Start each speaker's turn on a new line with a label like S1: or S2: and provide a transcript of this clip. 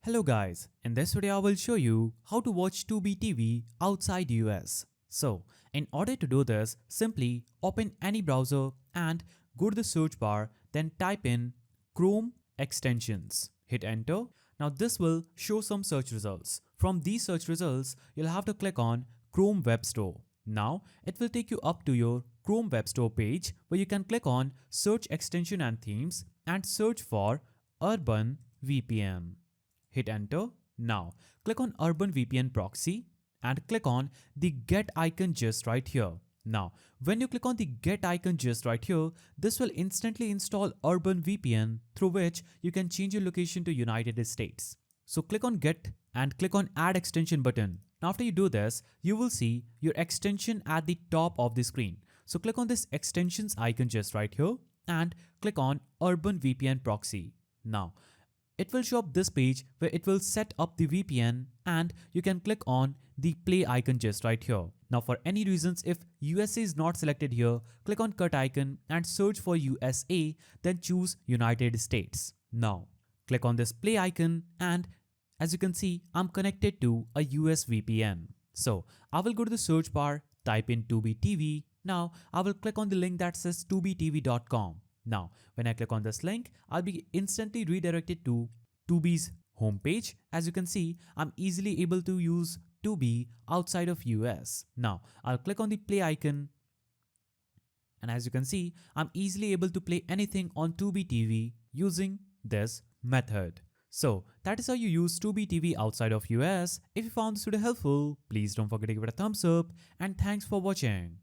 S1: Hello guys, in this video I will show you how to watch Tubi TV outside US. So, in order to do this, simply open any browser and go to the search bar, then type in Chrome extensions. Hit enter. Now this will show some search results. From these search results, you'll have to click on Chrome Web Store. Now, it will take you up to your Chrome Web Store page where you can click on Search Extension and Themes and search for Urban VPN. Hit enter. Now, click on Urban VPN Proxy and click on the Get icon just right here. Now, when you click on the Get icon just right here, this will instantly install Urban VPN through which you can change your location to United States. So click on Get and click on Add Extension button. Now, after you do this, you will see your extension at the top of the screen. So click on this extensions icon just right here and click on Urban VPN Proxy. Now, it will show up this page where it will set up the VPN and you can click on the play icon just right here. Now for any reasons, if USA is not selected here, click on cut icon and search for USA, then choose United States. Now click on this play icon and as you can see, I'm connected to a US VPN. So I will go to the search bar, type in Tubi TV. Now I will click on the link that says tubitv.com. Now, when I click on this link, I'll be instantly redirected to Tubi's homepage. As you can see, I'm easily able to use Tubi outside of US. Now, I'll click on the play icon. And as you can see, I'm easily able to play anything on Tubi TV using this method. So, that is how you use Tubi TV outside of US. If you found this video helpful, please don't forget to give it a thumbs up and thanks for watching.